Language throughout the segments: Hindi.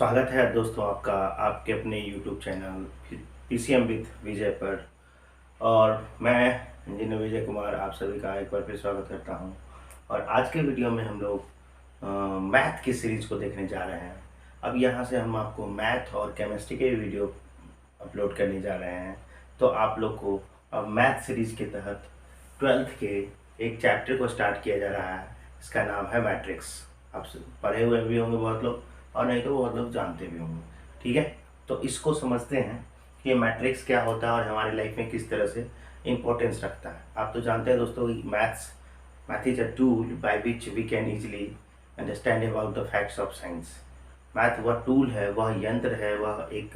स्वागत है दोस्तों आपका आपके अपने यूट्यूब चैनल पीसीएम विद विजय पर। और मैं इंजीनियर विजय कुमार आप सभी का एक बार फिर स्वागत करता हूं। और आज के वीडियो में हम लोग मैथ की सीरीज को देखने जा रहे हैं। अब यहां से हम आपको मैथ और केमिस्ट्री के वीडियो अपलोड करने जा रहे हैं। तो आप लोग को अब मैथ सीरीज के तहत 12th के एक चैप्टर को स्टार्ट किया जा रहा है। इसका नाम है मैट्रिक्स। आप पढ़े हुए भी होंगे बहुत लोग, और नहीं तो बहुत लोग जानते भी होंगे। ठीक है, तो इसको समझते हैं कि ये मैट्रिक्स क्या होता है और हमारी लाइफ में किस तरह से इम्पोर्टेंस रखता है। आप तो जानते हैं दोस्तों, math is a tool by which we can easily understand about the facts of science. Math वह टूल है, वह यंत्र है, वह एक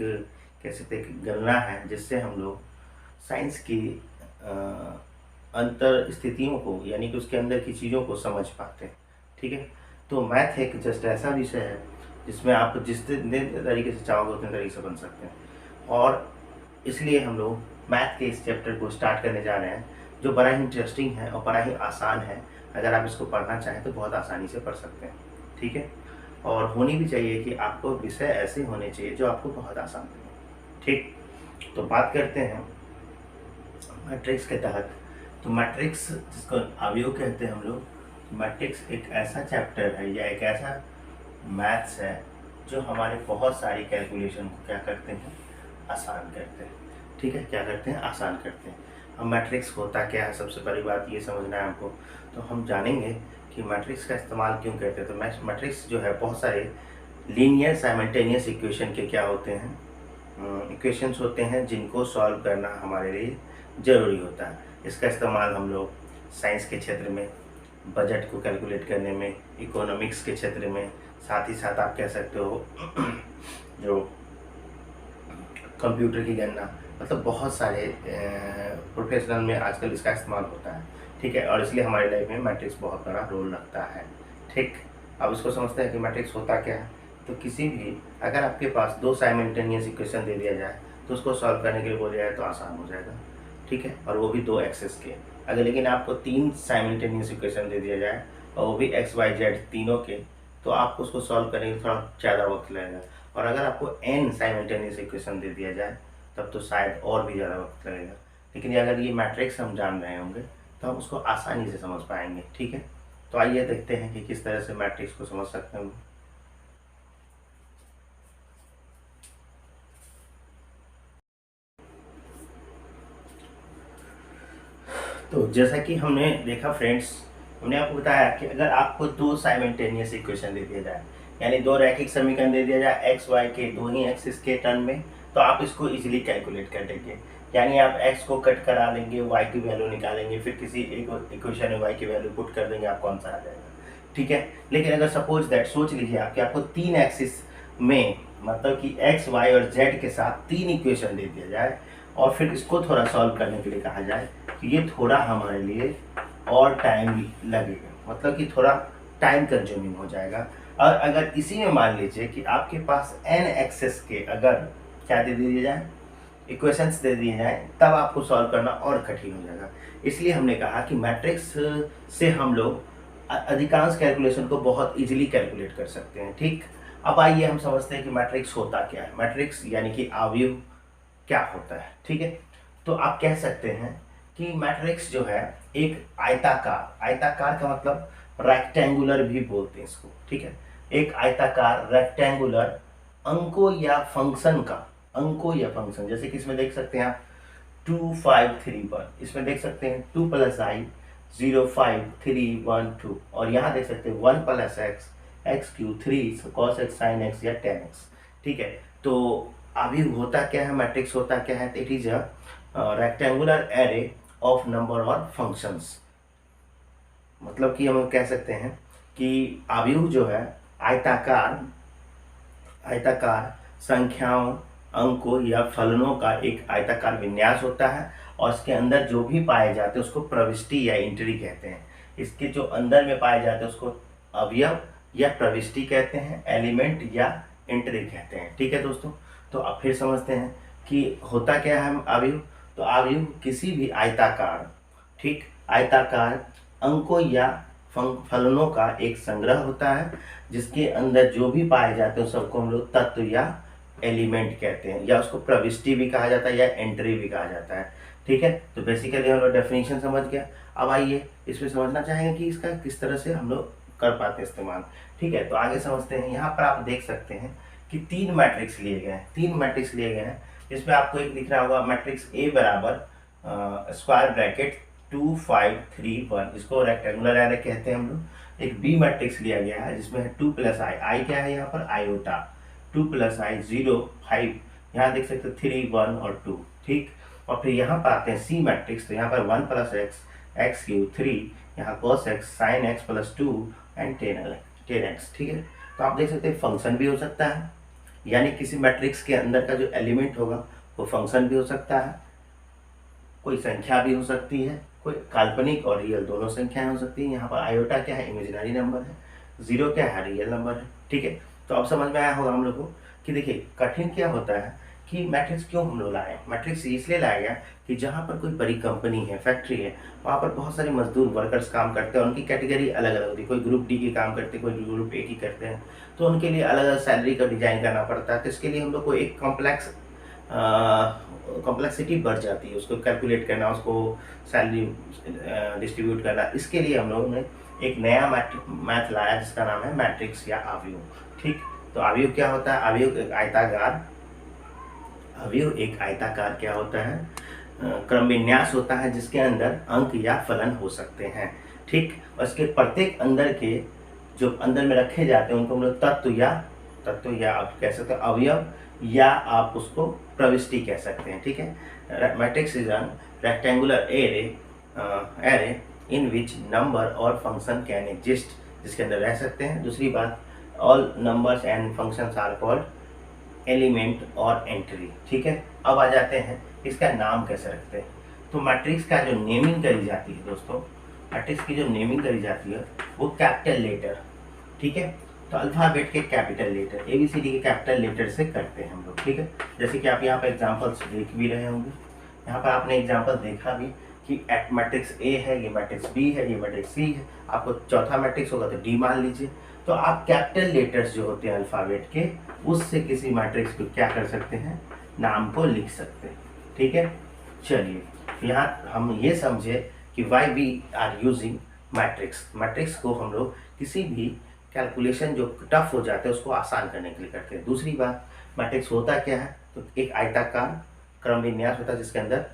कह सकते हैं गणना है जिससे हम लोग साइंस की अंतर स्थितियों को, यानी कि उसके अंदर की चीज़ों को समझ पाते हैं। ठीक है, तो मैथ एक जस्ट ऐसा विषय है जिसमें आप जितने तरीके से चाहोगे उतने तरीके से बन सकते हैं। और इसलिए हम लोग मैथ के इस चैप्टर को स्टार्ट करने जा रहे हैं, जो बड़ा ही इंटरेस्टिंग है और बड़ा ही आसान है। अगर आप इसको पढ़ना चाहें तो बहुत आसानी से पढ़ सकते हैं। ठीक है, और होनी भी चाहिए कि आपको विषय ऐसे होने चाहिए जो आपको बहुत आसान लगे। ठीक, तो बात करते हैं मैट्रिक्स के तहत। तो मैट्रिक्स जिसको अवयव कहते हैं हम लोग, मैट्रिक्स एक ऐसा चैप्टर है या एक ऐसा मैथ्स है जो हमारे बहुत सारी कैलकुलेशन को क्या करते हैं, आसान करते हैं। ठीक है, क्या करते हैं, आसान करते हैं। अब मैट्रिक्स होता क्या है, सबसे पहली बात ये समझना है हमको। तो हम जानेंगे कि मैट्रिक्स का इस्तेमाल क्यों करते हैं। तो मैट्रिक्स जो है बहुत सारे लीनियर साइमल्टेनियस इक्वेशन के क्या होते हैं, इक्वेशंस होते हैं जिनको सॉल्व करना हमारे लिए ज़रूरी होता है। इसका इस्तेमाल हम लोग साइंस के क्षेत्र में, बजट को कैलकुलेट करने में, इकोनॉमिक्स के क्षेत्र में, साथ ही साथ आप कह सकते हो जो कंप्यूटर की गणना, मतलब बहुत सारे प्रोफेशनल में आजकल इसका इस्तेमाल होता है। ठीक है, और इसलिए हमारी लाइफ में मैट्रिक्स बहुत बड़ा रोल रखता है। ठीक, अब इसको समझते हैं कि मैट्रिक्स होता क्या है। तो किसी भी, अगर आपके पास दो साइमल्टेनियस इक्वेशन दे दिया जाए तो उसको सॉल्व करने के लिए बोला जाए तो आसान हो जाएगा। ठीक है, और वो भी दो एक्सेस के। अगर लेकिन आपको तीन साइमल्टेनियस इक्वेशन दे दिया जाए और वो भी एक्स वाई जेड तीनों के, तो आपको उसको सॉल्व करने में थोड़ा ज़्यादा वक्त लगेगा। और अगर आपको एन साइमल्टेनियस इक्वेशन दे दिया जाए तब तो शायद और भी ज़्यादा वक्त लगेगा। लेकिन अगर ये मैट्रिक्स हम जान रहे होंगे तो हम उसको आसानी से समझ पाएंगे। ठीक है, तो आइए देखते हैं कि किस तरह से मैट्रिक्स को समझ सकते हैं। तो जैसा कि हमने देखा फ्रेंड्स, हमने आपको बताया कि अगर आपको दो साइमल्टेनियस इक्वेशन दे दिया जाए, यानी दो रैखिक समीकरण दे दिया जाए एक्स वाई के दो ही एक्सिस के टर्म में, तो आप इसको इजीली कैलकुलेट कर देंगे। यानी आप एक्स को कट करा लेंगे, वाई की वैल्यू निकालेंगे, फिर किसी एक इक्वेशन में वाई की वैल्यू पुट कर देंगे, आपको आंसर आ जाएगा। ठीक है, लेकिन अगर सपोज दैट, सोच लीजिए आप कि आपको तीन एक्सिस में, मतलब कि एक्स वाई और जेड के साथ तीन इक्वेशन दे दिया जाए और फिर इसको थोड़ा सॉल्व करने के लिए कहा जाए, तो ये थोड़ा हमारे लिए और टाइम लगेगा, मतलब कि थोड़ा टाइम कंज्यूमिंग हो जाएगा। और अगर इसी में मान लीजिए कि आपके पास n एक्सेस के अगर क्या दे दिए जाए, इक्वेशंस दे दिए जाए, तब आपको सॉल्व करना और कठिन हो जाएगा। इसलिए हमने कहा कि मैट्रिक्स से हम लोग अधिकांश कैलकुलेशन को बहुत इजीली कैलकुलेट कर सकते हैं। ठीक, अब आइए हम समझते हैं कि मैट्रिक्स होता क्या है। मैट्रिक्स यानी कि अवयव क्या होता है। ठीक है, तो आप कह सकते हैं कि मैट्रिक्स जो है एक आयताकार, आयताकार का मतलब रेक्टेंगुलर भी बोलते हैं इसको। ठीक है, एक आयताकार रेक्टेंगुलर अंकों या फंक्शन का, अंकों या फंक्शन, जैसे कि इसमें देख सकते हैं आप 2 5 3 1, इसमें देख सकते हैं 2 + i 0 5 3 1 2, और यहाँ देख सकते हैं 1 + x x³ 3 cos x sin x या tan x। ठीक है, तो अभी होता क्या है, मैट्रिक्स होता क्या है, it is a rectangular array of number of functions. मतलब कि हम कह सकते हैं कि अवयव जो है आयताकार, आयताकार संख्याओं, अंकों या फलनों का एक आयताकार विन्यास होता है, और इसके अंदर जो भी पाए जाते हैं उसको प्रविष्टि या इंट्री कहते हैं। इसके जो अंदर में पाए जाते हैं उसको अवयव या प्रविष्टि कहते हैं, एलिमेंट या इंट्री कहते हैं। ठीक है दोस्तों, तो अब फिर समझते हैं कि होता क्या है अवयव। तो अवयव किसी भी आयताकार, ठीक, आयताकार अंकों या फलनों का एक संग्रह होता है, जिसके अंदर जो भी पाए जाते हैं सबको हम लोग तत्व या एलिमेंट कहते हैं, या उसको प्रविष्टि भी कहा जाता है या एंट्री भी कहा जाता है। ठीक है, तो बेसिकली हम लोग डेफिनेशन समझ गया। अब आइए इसमें समझना चाहेंगे कि इसका किस तरह से हम लोग कर पाते हैं इस्तेमाल। ठीक है, तो आगे समझते हैं। यहाँ पर आप देख सकते हैं कि 3 मैट्रिक्स लिए गए हैं, 3 मैट्रिक्स लिए गए हैं। इसमें आपको एक दिख रहा होगा मैट्रिक्स ए बराबर स्क्वायर ब्रैकेट 2 5 3 1, इसको रेक्टेंगुलर एरे कहते हैं हम लोग। एक बी मैट्रिक्स लिया गया है जिसमें है 2 प्लस आई, आई क्या है यहाँ पर आयोटा, 2 प्लस आई 0 5, यहाँ देख सकते हो 3 1 और 2। ठीक, और फिर यहाँ पर आते हैं सी मैट्रिक्स, तो यहाँ पर 1 प्लस एक्स एक्स क्यूब 3, यहाँ cos x sin x plus 2 and 10x। ठीक है, तो आप देख सकते हैं फंक्शन भी हो सकता है, यानी किसी मैट्रिक्स के अंदर का जो एलिमेंट होगा वो फंक्शन भी हो सकता है, कोई संख्या भी हो सकती है, कोई काल्पनिक और रियल दोनों संख्याएं हो सकती हैं। यहाँ पर आयोटा क्या है, इमेजिनरी नंबर है, 0 क्या है, रियल नंबर है। ठीक है, तो अब समझ में आया होगा हम लोग को कि देखिए कठिन क्या होता है कि मैट्रिक्स क्यों हम लोग लाए। मैट्रिक्स इसलिए लाया गया कि जहाँ पर कोई बड़ी कंपनी है, फैक्ट्री है, वहाँ पर बहुत सारे मजदूर वर्कर्स काम करते हैं, उनकी कैटेगरी अलग अलग होती है, कोई ग्रुप डी की काम करते हैं, कोई ग्रुप ए की करते हैं, तो उनके लिए अलग अलग सैलरी का डिजाइन करना पड़ता है। तो इसके लिए हम लोग को एक कॉम्प्लेक्सिटी बढ़ जाती है, उसको कैलकुलेट करना, उसको सैलरी डिस्ट्रीब्यूट करना। इसके लिए हम लोगों ने एक नया मैथ लाया जिसका नाम है मैट्रिक्स या अवयव। ठीक, तो अवयव क्या होता है, अवयव एक आयताकार क्या होता है, क्रम विन्यास होता है जिसके अंदर अंक या फलन हो सकते हैं। ठीक, और इसके प्रत्येक अंदर के जो अंदर में रखे जाते हैं उनको हम लोग तत्व या आप कह सकते हैं अवयव, या आप उसको प्रविष्टि कह सकते हैं। ठीक है, matrix is an rectangular array in which number और फंक्शन कैन एग्जिस्ट, जिसके अंदर रह सकते हैं। दूसरी बात, all numbers and functions are called element और एंट्री। ठीक है, अब आ जाते हैं इसका नाम कैसे रखते हैं। तो मैट्रिक्स का जो नेमिंग करी जाती है दोस्तों, मैट्रिक्स की जो नेमिंग करी जाती है वो कैपिटल लेटर, ठीक है, तो अल्फाबेट के कैपिटल लेटर ABCD के कैपिटल लेटर से करते हैं हम लोग। ठीक है, जैसे कि आप यहाँ पर एग्जाम्पल्स देख भी रहे होंगे, यहाँ पर आपने एग्जाम्पल देखा भी कि मैट्रिक्स ए है, ये मैट्रिक्स बी है, ये मैट्रिक्स सी है, आपको चौथा मैट्रिक्स होगा तो डी मान लीजिए। तो आप कैपिटल लेटर्स जो होते हैं अल्फाबेट के, उससे किसी मैट्रिक्स को क्या कर सकते हैं, नाम को लिख सकते हैं। ठीक है, चलिए यहाँ हम ये समझे कि why we are using matrix. Matrix को हम लोग किसी भी कैलकुलेशन जो टफ हो जाते हैं उसको आसान करने के लिए करते हैं। दूसरी बात, मैट्रिक्स होता क्या है, तो एक आयताकार क्रम विन्यास होता है जिसके अंदर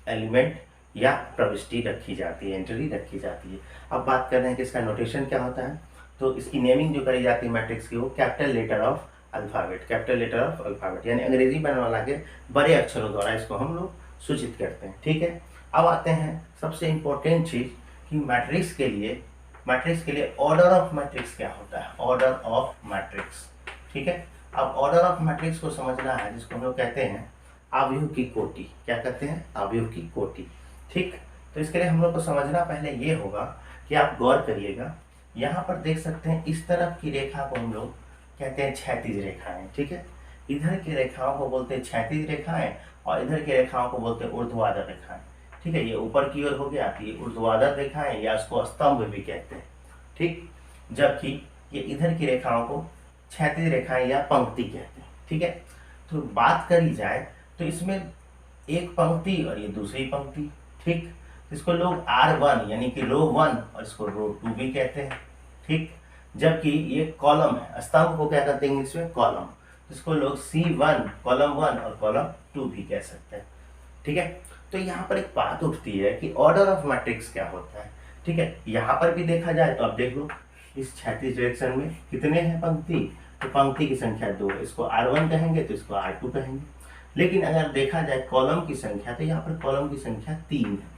एलिमेंट या प्रविष्टि रखी जाती है, एंट्री रखी जाती है। अब बात कर रहे हैं कि इसका नोटेशन क्या होता है, तो इसकी नेमिंग जो करी जाती है मैट्रिक्स की वो capital letter of alphabet, capital letter of alphabet, यानी अंग्रेजी वर्णमाला के बड़े अक्षरों द्वारा इसको हम लोग सूचित करते हैं। ठीक है, अब आते हैं सबसे इम्पोर्टेंट चीज कि मैट्रिक्स के लिए ऑर्डर ऑफ मैट्रिक्स क्या होता है, ऑर्डर ऑफ मैट्रिक्स। ठीक है, अब ऑर्डर ऑफ मैट्रिक्स को समझना है, जिसको हम लोग कहते हैं अवयव की कोटि। क्या कहते हैं, अवयव की कोटि। ठीक, तो इसके लिए हम लोग को समझना पहले ये होगा कि आप गौर करिएगा, यहाँ पर देख सकते हैं इस तरफ की रेखा को हम लोग कहते हैं क्षैतिज रेखाएं। ठीक है, इधर की रेखाओं को बोलते हैं क्षैतिज रेखाएं और इधर की रेखाओं को बोलते हैं ऊर्ध्वाधर रेखाएं। ठीक है, ये ऊपर की ओर हो गया कि ये ऊर्ध्वाधर रेखाएं या इसको स्तंभ भी कहते हैं। ठीक, जबकि ये इधर की रेखाओं को क्षैतिज रेखाएं या पंक्ति कहते हैं। ठीक है, तो बात करी जाए तो इसमें एक पंक्ति और ये दूसरी पंक्ति। ठीक, इसको लोग R1 यानी कि रो 1 और इसको रो 2 भी कहते हैं। ठीक, जबकि ये कॉलम है, स्तंभ को क्या कहते हैं इंग्लिश में, कॉलम, इसको लोग C1 कॉलम 1 और कॉलम 2 भी कह सकते हैं। ठीक है, तो यहाँ पर एक बात उठती है कि ऑर्डर ऑफ मैट्रिक्स क्या होता है। ठीक है, यहाँ पर भी देखा जाए तो अब देख लो इस क्षैतिज डायरेक्शन में कितने हैं पंक्ति, तो पंक्ति की संख्या 2 है, इसको R1 कहेंगे तो इसको R2 कहेंगे। लेकिन अगर देखा जाए कॉलम की संख्या, तो यहाँ पर कॉलम की संख्या 3 है।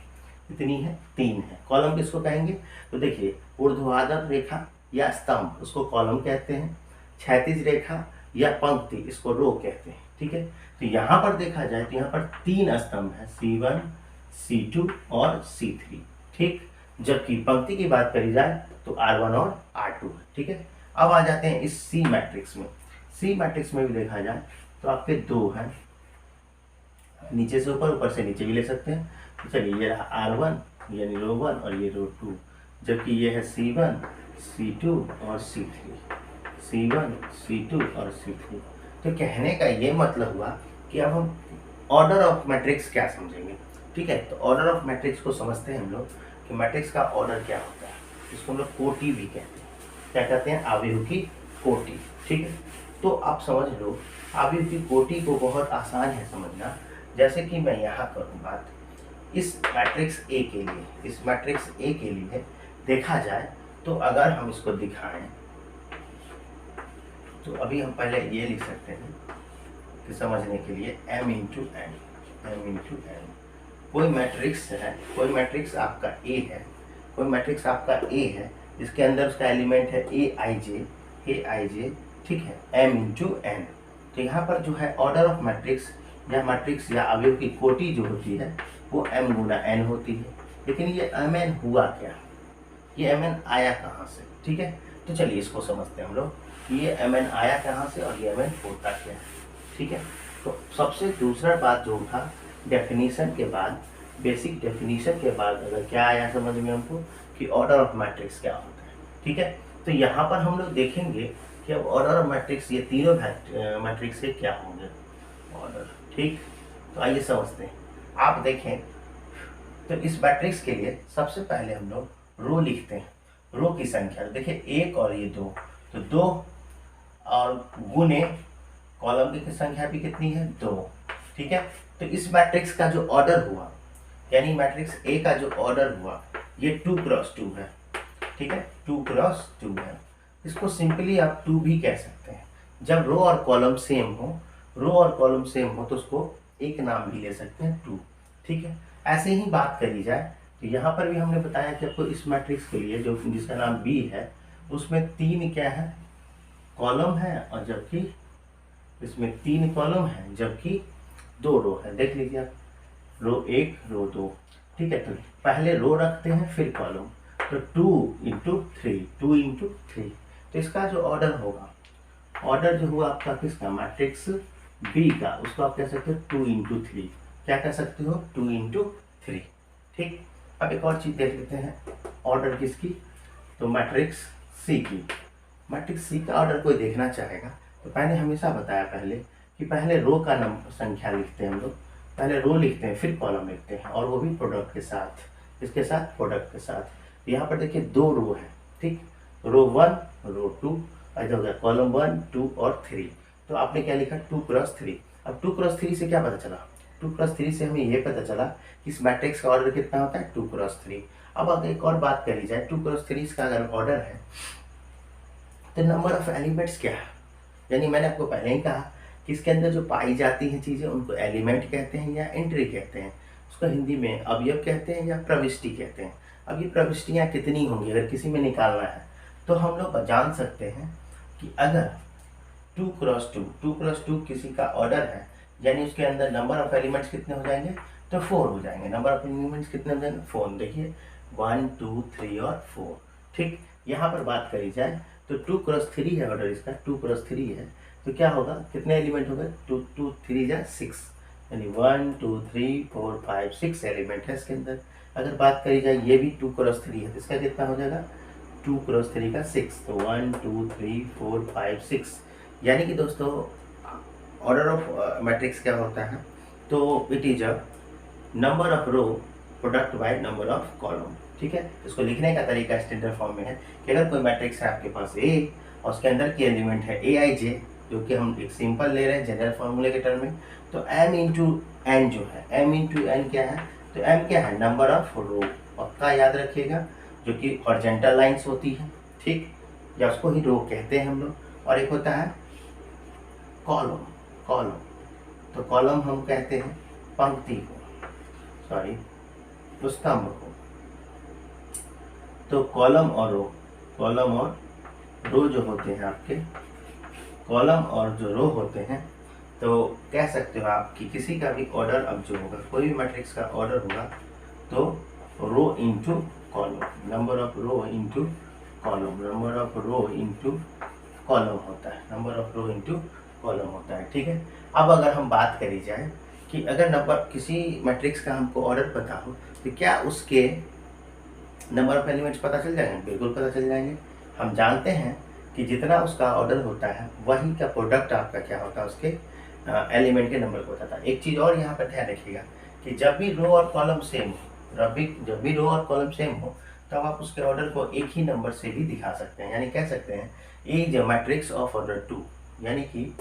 कितनी है, 3 है। कॉलम किसको कहेंगे, तो देखिए ऊर्ध्वाधर रेखा या स्तंभ उसको कॉलम कहते हैं, क्षैतिज रेखा या पंक्ति इसको रो कहते हैं। ठीक है, तो यहाँ पर देखा जाए तो यहाँ पर 3 स्तंभ है, C1 C2 और C3। ठीक, जबकि पंक्ति की बात करी जाए तो R1 और R2 है। ठीक है, अब आ जाते हैं इस C मैट्रिक्स में। C मैट्रिक्स में भी देखा जाए तो आपके 2 हैं, नीचे से ऊपर, ऊपर से नीचे भी ले सकते हैं। तो चलिए ये रहा R1 यानी रो 1 और ये रो 2, जबकि ये है C1, C2 और C3, C1, C2 और C3। तो कहने का ये मतलब हुआ कि अब हम ऑर्डर ऑफ मैट्रिक्स क्या समझेंगे। ठीक है, तो ऑर्डर ऑफ मैट्रिक्स को समझते हैं हम लोग कि मैट्रिक्स का ऑर्डर क्या होता है। इसको हम लोग कोटि भी कहते हैं। क्या कहते हैं? आव्यूह की कोटि। ठीक है, तो आप समझ लो आव्यूह की कोटि को बहुत आसान है समझना। जैसे कि मैं यहाँ करूँ बात, इस मैट्रिक्स ए के लिए, इस मैट्रिक्स ए के लिए देखा जाए तो अगर हम इसको दिखाएं तो अभी हम पहले ये लिख सकते हैं कि समझने के लिए m इंटू एन। कोई मैट्रिक्स है, कोई मैट्रिक्स आपका ए है, कोई मैट्रिक्स आपका ए है जिसके अंदर उसका एलिमेंट है ए आई जे, ठीक है, m इंटू एन। तो यहाँ पर जो है ऑर्डर ऑफ मैट्रिक्स या अवयव की कोटि जो होती है वो m गुना n होती है। लेकिन ये mn हुआ क्या, ये mn आया कहाँ से? ठीक है, तो चलिए इसको समझते हैं हम लोग कि ये mn आया कहाँ से और ये mn होता क्या है। ठीक है, तो सबसे दूसरा बात जो था डेफिनीशन के बाद, बेसिक डेफिनीशन के बाद अगर क्या आया समझ में हमको कि ऑर्डर ऑफ मैट्रिक्स क्या होता है। ठीक है, तो यहाँ पर हम लोग देखेंगे कि अब ऑर्डर ऑफ मैट्रिक्स, ये तीनों मैट्रिक्स के क्या होंगे ऑर्डर। ठीक, तो आइए समझते हैं। आप देखें तो इस मैट्रिक्स के लिए सबसे पहले हम लोग रो लिखते हैं। रो की संख्या देखिए एक और ये दो, तो दो और गुने कॉलम की संख्या भी कितनी है? दो। ठीक है, तो इस मैट्रिक्स का जो ऑर्डर हुआ, यानी मैट्रिक्स ए का जो ऑर्डर हुआ ये 2 क्रॉस 2 है। ठीक है, 2 क्रॉस 2 है। इसको सिंपली आप 2 भी कह सकते हैं। जब रो और कॉलम सेम हो, रो और कॉलम सेम हो तो उसको एक नाम भी ले सकते हैं 2। ठीक है, ऐसे ही बात करी जाए तो यहाँ पर भी हमने बताया कि आपको इस मैट्रिक्स के लिए जो जिसका नाम बी है उसमें 3 क्या है? कॉलम है, और जबकि इसमें 3 कॉलम है जबकि 2 रो है। देख लीजिए आप, रो 1 रो 2। ठीक है, तो पहले रो रखते हैं फिर कॉलम, तो 2 इंटू 3, 2 इंटू 3। तो इसका जो ऑर्डर होगा, ऑर्डर जो हुआ आपका किसका? मैट्रिक्स बी का, उसको आप कह सकते हो 2 इंटू 3। क्या कह सकते हो? 2 इंटू 3। ठीक, अब एक और चीज़ देख लेते हैं, ऑर्डर किसकी? तो मैट्रिक्स सी की। मैट्रिक्स सी का ऑर्डर कोई देखना चाहेगा तो मैंने हमेशा बताया पहले कि पहले रो का नंबर संख्या लिखते हैं हम लोग, पहले रो लिखते हैं फिर कॉलम लिखते हैं, और वो भी प्रोडक्ट के साथ। इसके साथ प्रोडक्ट के साथ। यहाँ पर देखिए 2 रो है। ठीक, रो 1 रो 2, इधर हो गया कॉलम 1 2 और 3। तो आपने क्या लिखा? 2 क्रॉस 3। अब 2 क्रॉस 3 से क्या पता चला? 2 क्रॉस 3 से हमें ये पता चला कि इस मैट्रिक्स का ऑर्डर कितना होता है? 2 क्रॉस 3। अब अगर एक और बात करी जाए, 2 क्रॉस 3 का अगर ऑर्डर है तो नंबर ऑफ एलिमेंट्स क्या है? यानी मैंने आपको पहले ही कहा कि इसके अंदर जो पाई जाती हैं चीज़ें उनको एलिमेंट कहते हैं या एंट्री कहते हैं। उसको हिंदी में अवयव कहते हैं या प्रविष्टि कहते हैं। अब ये प्रविष्टियाँ कितनी होंगी अगर किसी में निकालना है तो हम लोग जान सकते हैं कि अगर 2 क्रॉस 2 किसी का ऑर्डर है, यानी उसके अंदर नंबर ऑफ एलिमेंट्स कितने हो जाएंगे? तो 4 हो जाएंगे। नंबर ऑफ एलिमेंट्स कितने हो जाएंगे? 4। देखिए 1 2 3 और 4। ठीक, यहाँ पर बात करी जाए तो 2 क्रॉस 3 है ऑर्डर इसका, 2 क्रॉस 3 है तो क्या होगा? कितने एलिमेंट हो गए? 2 2 3 जा 6, यानी 1 2 3 4 5 6 एलिमेंट है इसके अंदर। अगर बात करी जाए ये भी 2 क्रॉस 3 है तो इसका कितना हो जाएगा? 2 क्रॉस 3 का 6, तो 1 2 3 4 5 6। यानी कि दोस्तों ऑर्डर ऑफ मैट्रिक्स क्या होता है? तो it is a number of row product by number of column. ठीक है, इसको लिखने का तरीका स्टैंडर्ड फॉर्म में है कि अगर कोई मैट्रिक्स है आपके पास ए और उसके अंदर की एलिमेंट है ए आई जे, जो कि हम एक सिंपल ले रहे हैं जनरल फॉर्मूले के टर्म में, तो m इंटू एन जो है, m इंटू एन क्या है? तो m क्या है? नंबर ऑफ रो। पक्का याद रखिएगा, जो कि हॉरिजॉन्टल लाइंस होती है। ठीक, या उसको ही रो कहते हैं हम लोग। और एक होता है कॉलम। तो कॉलम हम कहते हैं पंक्ति को, सॉरी तो स्तंभ को। तो कॉलम और रो जो होते हैं आपके, कॉलम और जो रो होते हैं, तो कह सकते हो आप कि किसी का भी ऑर्डर अब जो होगा, कोई भी मैट्रिक्स का ऑर्डर होगा तो row into column, number of row into column, number of row into column होता है, number of row into column होता है। ठीक है, अब अगर हम बात करी जाए कि अगर नंबर किसी मैट्रिक्स का हमको ऑर्डर पता हो तो क्या उसके नंबर ऑफ एलिमेंट्स पता चल जाएंगे, बिल्कुल पता चल जाएंगे। हम जानते हैं कि जितना उसका ऑर्डर होता है वही का प्रोडक्ट आपका क्या होता है, उसके एलिमेंट के नंबर को बताता है। एक चीज़ और यहाँ पर ध्यान रखिएगा कि जब भी रो और कॉलम सेम हो, जब भी रो और कॉलम सेम हो, तब आप उसके ऑर्डर को एक ही नंबर से भी दिखा सकते हैं। यानी कह सकते हैं A is a matrix of order 2, यानी कि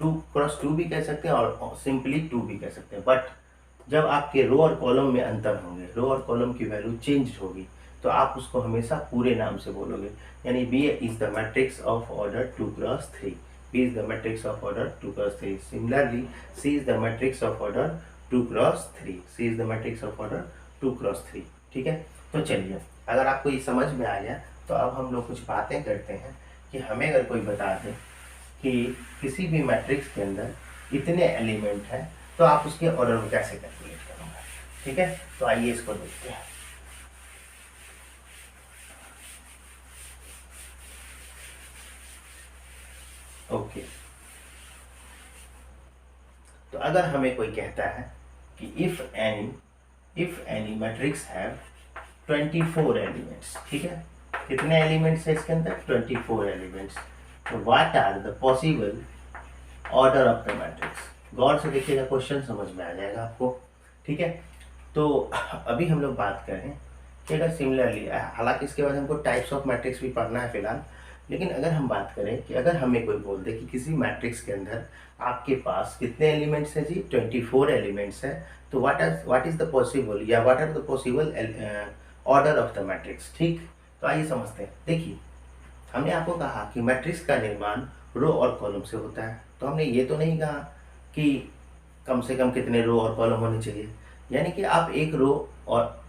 2 क्रॉस 2 भी कह सकते हैं और सिंपली 2 भी कह सकते हैं। बट जब आपके रो और कॉलम में अंतर होंगे, रो और कॉलम की वैल्यू चेंज होगी, तो आप उसको हमेशा पूरे नाम से बोलोगे। यानी B is the matrix of order 2 cross 3, B is the matrix of order 2 cross 3. Similarly, C is the matrix of order 2 cross 3. C is the matrix of order 2 cross 3. ठीक है, तो चलिए, अगर आपको ये समझ में आ गया तो अब हम लोग कुछ बातें करते हैं कि हमें अगर कोई बता दे कि किसी भी मैट्रिक्स के अंदर इतने एलिमेंट हैं तो आप उसके ऑर्डर को कैसे कैलकुलेट करोगे। ठीक है, तो आइए इसको देखते हैं। ओके, तो अगर हमें कोई कहता है कि if any matrix have 24 elements, ठीक है, कितने एलिमेंट्स है इसके अंदर, 24 एलिमेंट्स, तो what are the possible order of the matrix. गौर से देखिएगा, क्वेश्चन समझ में आ जाएगा आपको। ठीक है, तो अभी हम लोग बात करें कि अगर सिमिलरली, हालांकि इसके बाद हमको टाइप्स ऑफ मैट्रिक्स भी पढ़ना है फिलहाल, लेकिन अगर हम बात करें कि अगर हमें कोई बोल दे कि किसी मैट्रिक्स के अंदर आपके पास कितने एलिमेंट्स हैं जी, 24 एलिमेंट्स हैं, तो व्हाट इज द पॉसिबल या what are the possible order of the matrix. ठीक, तो आइए समझते हैं। देखिए, हमने आपको कहा कि मैट्रिक्स का निर्माण रो और कॉलम से होता है, तो हमने ये तो नहीं कहा कि कम से कम कितने रो और कॉलम होने चाहिए, यानी कि आप एक रो और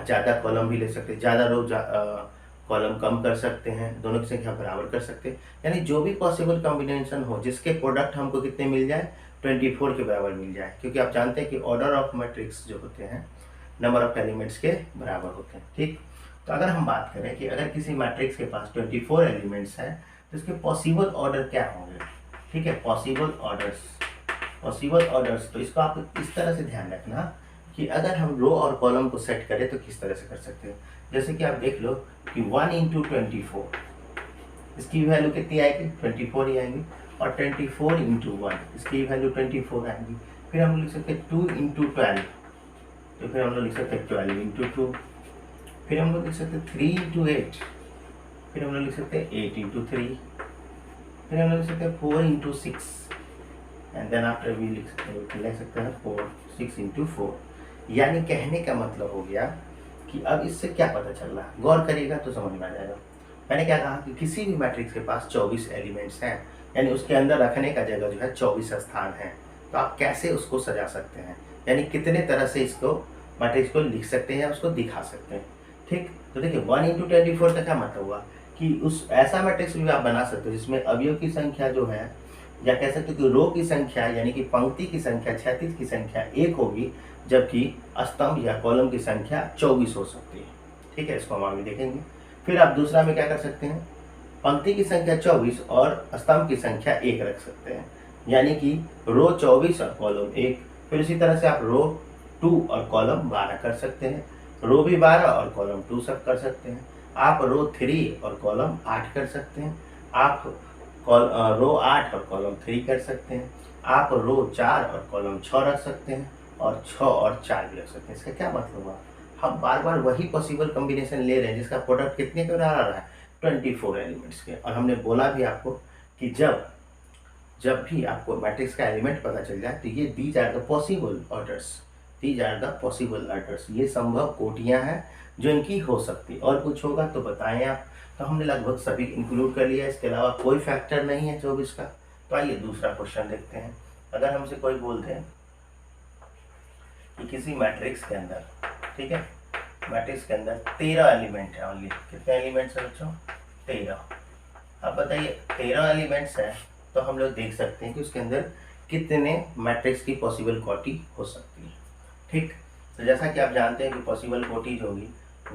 ज़्यादा कॉलम भी ले सकते हैं, ज़्यादा रो कॉलम कम कर सकते हैं, दोनों की संख्या बराबर कर सकते हैं, यानी जो भी पॉसिबल कॉम्बिनेशन हो जिसके प्रोडक्ट हमको कितने मिल जाए, 24 के बराबर मिल जाए, क्योंकि आप जानते हैं कि ऑर्डर ऑफ मैट्रिक्स जो होते हैं नंबर ऑफ एलिमेंट्स के बराबर होते हैं। ठीक, तो अगर हम बात करें कि अगर किसी मैट्रिक्स के पास 24 एलिमेंट्स हैं तो इसके पॉसिबल ऑर्डर क्या होंगे। ठीक है, पॉसिबल ऑर्डर्स, तो इसको आप इस तरह से ध्यान रखना कि अगर हम रो और कॉलम को सेट करें तो किस तरह से कर सकते हैं। जैसे कि आप देख लो कि 1 × 24, इसकी वैल्यू कितनी आएगी, 24 ही आएगी, और 24 × 1, इसकी वैल्यू 24 आएगी। फिर हम लिख सकते हैं 2 × 12, तो फिर हम लोग लिख सकते हैं 12 × 2, फिर हम लोग लिख सकते हैं 3 × 8, फिर हम लोग लिख सकते हैं 8 × 3, फिर हम लोग लिख सकते हैं 4 × 6, एंड देन आफ्टर वी लिख सकते हैं 6 × 4। यानी कहने का मतलब हो गया कि अब इससे क्या पता चल रहा है, गौर करिएगा तो समझ में आ जाएगा। मैंने क्या कहा कि किसी भी मैट्रिक्स के पास 24 एलिमेंट्स हैं, यानी उसके अंदर रखने का जगह जो है 24 स्थान है, तो आप कैसे उसको सजा सकते हैं, यानी कितने तरह से इसको मैट्रिक्स को लिख सकते हैं, उसको दिखा सकते हैं। ठीक, तो देखिए 1 × 24 का क्या मतलब हुआ कि उस ऐसा मैट्रिक्स भी आप बना सकते हो जिसमें अवयव की संख्या जो है, या कह सकते हो कि रो की संख्या यानी कि पंक्ति की संख्या, क्षैतिज की संख्या 1 होगी, जबकि स्तंभ या कॉलम की संख्या 24 हो सकती है। ठीक है, इसको हम आगे देखेंगे। फिर आप दूसरा में क्या कर सकते हैं, पंक्ति की संख्या 24 और स्तंभ की संख्या 1 रख सकते हैं, यानी कि रो 24 और कॉलम 1। फिर इसी तरह से आप रो 2 और कॉलम 12 कर सकते हैं, रो भी 12 और कॉलम 2 सब कर सकते हैं। आप रो 3 और कॉलम 8 कर सकते हैं, आप रो 8 और कॉलम 3 कर सकते हैं, आप रो 4 और कॉलम 6 रख सकते हैं, और 6 और 4 भी रख सकते हैं। इसका क्या मतलब हुआ, हम बार बार वही पॉसिबल कॉम्बिनेशन ले रहे हैं जिसका प्रोडक्ट कितने के बराबर आ रहा है, 24 एलिमेंट्स के। और हमने बोला भी आपको कि जब भी आपको मैट्रिक्स का एलिमेंट पता चल जाए तो ये these are the possible orders, ये संभव कोटियाँ हैं जो इनकी हो सकती। और कुछ होगा तो बताएं आप, तो हमने लगभग सभी इंक्लूड कर लिया, इसके अलावा कोई फैक्टर नहीं है 24 का। तो आइए दूसरा क्वेश्चन देखते हैं। अगर हमसे कोई बोलते हैं कि किसी मैट्रिक्स के अंदर, ठीक है, मैट्रिक्स के अंदर 13 एलिमेंट है, ओनली कितने एलिमेंट्स है बच्चों, 13। अब बताइए 13 एलिमेंट्स है तो हम लोग देख सकते हैं कि उसके अंदर कितने मैट्रिक्स की पॉसिबल कोटि हो सकती है। ठीक, तो जैसा कि आप जानते हैं कि पॉसिबल कोटि होगी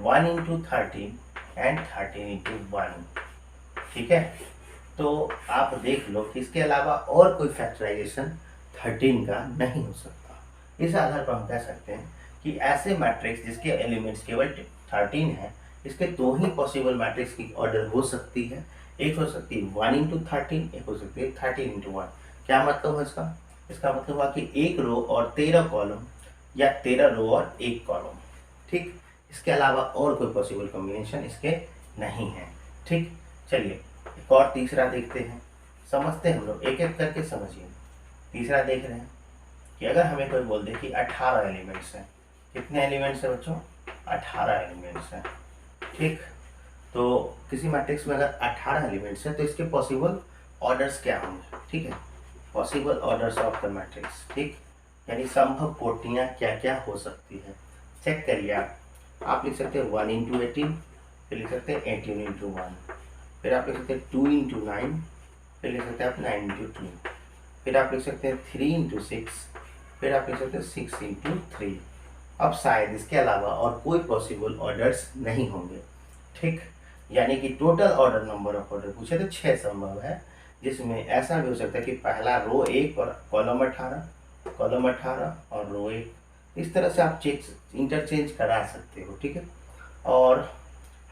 1 × 13 एंड 13 × 1। ठीक है, तो आप देख लो कि इसके अलावा और कोई फैक्टराइजेशन 13 का नहीं हो सकता। इस आधार पर हम कह सकते हैं कि ऐसे मैट्रिक्स जिसके एलिमेंट्स केवल 13 हैं इसके दो ही पॉसिबल मैट्रिक्स की ऑर्डर हो सकती है, एक हो सकती है 1 इंटू 13, एक हो सकती है 13 इंटू 1। क्या मतलब है इसका? इसका मतलब हुआ कि एक रो और 13 कॉलम या 13 रो और एक कॉलम। ठीक, इसके अलावा और कोई पॉसिबल कॉम्बिनेशन इसके नहीं है। ठीक, चलिए एक और तीसरा देखते हैं, समझते हैं हम लोग एक एक करके, समझिए। तीसरा देख रहे हैं कि अगर हमें कोई बोल दे कि 18 एलिमेंट्स हैं। कितने एलिमेंट्स हैं बच्चों? 18 एलिमेंट्स हैं। ठीक, तो किसी मैट्रिक्स में अगर 18 एलिमेंट्स हैं तो इसके पॉसिबल ऑर्डर्स क्या होंगे? ठीक है, possible orders of the matrix. ठीक, यानी संभव कोटियाँ क्या क्या हो सकती है। चेक करिए आप लिख सकते हैं 1 इंटू 18, फिर लिख सकते हैं 18 इंटू 1, फिर आप लिख सकते हैं 2 इंटू 9, फिर लिख सकते हैं आप 9 इंटू 2, फिर आप लिख सकते हैं 3 इंटू 6, फिर आप लिख सकते हैं 6 इंटू 3। अब शायद इसके अलावा और कोई पॉसिबल ऑर्डर्स नहीं होंगे। ठीक, यानी कि total order number of order पूछे तो 6 संभव है, जिसमें ऐसा भी हो सकता है कि पहला रो 1 और कॉलम 18 और रो 1। इस तरह से आप इंटरचेंज करा सकते हो। ठीक है, और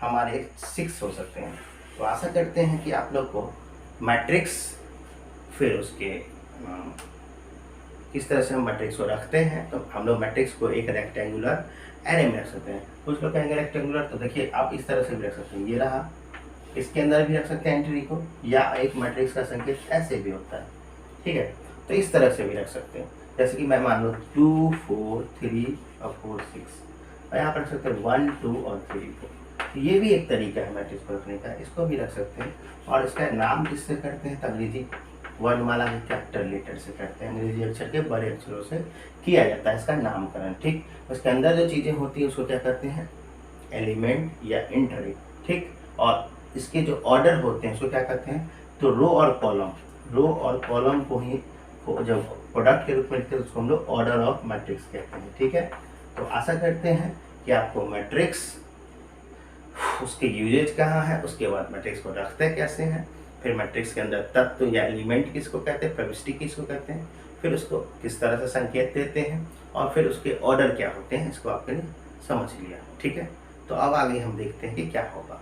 हमारे 6 हो सकते हैं। तो आशा करते हैं कि आप लोग को मैट्रिक्स, फिर उसके किस तरह से हम मैट्रिक्स को रखते हैं, तो हम लोग मैट्रिक्स को एक रेक्टेंगुलर एरे में रख सकते हैं। कुछ लोग कहेंगे रेक्टेंगुलर, तो देखिए आप इस तरह से भी रख सकते हैं, ये रहा, इसके अंदर भी रख सकते हैं एंट्री को, या एक मैट्रिक्स का संकेत ऐसे भी होता है। ठीक है, तो इस तरह से भी रख सकते हैं, जैसे कि मैं मान लो 2 4 3 और 4 6, और यहाँ पर रख सकते हैं 1 2 और 3 4। ये भी एक तरीका है मैट्रिक्स को रखने का, इसको भी रख सकते हैं। और इसका नाम किससे करते हैं? अंग्रेजी वर्णमाला के कैपिटल लेटर से करते हैं, अंग्रेजी अक्षर के बड़े अक्षरों से किया जाता है इसका नामकरण। ठीक, उसके अंदर जो चीज़ें होती हैं उसको क्या करते हैं? एलिमेंट या एंट्री। ठीक, और इसके जो ऑर्डर होते हैं उसको क्या करते हैं? तो रो और कॉलम को ही जब प्रोडक्ट के रूप में लिखते हैं उसको हम लोग ऑर्डर ऑफ मैट्रिक्स कहते हैं। ठीक है, तो आशा करते हैं कि आपको मैट्रिक्स, उसके यूजेज कहाँ है, उसके बाद मैट्रिक्स को रखते कैसे हैं, फिर मैट्रिक्स के अंदर तत्व या एलिमेंट किसको कहते हैं, प्रविष्टि किसको कहते हैं, फिर उसको किस तरह से संकेत देते हैं, और फिर उसके ऑर्डर क्या होते हैं, इसको आपने समझ लिया। ठीक है, तो अब आगे हम देखते हैं कि क्या होगा।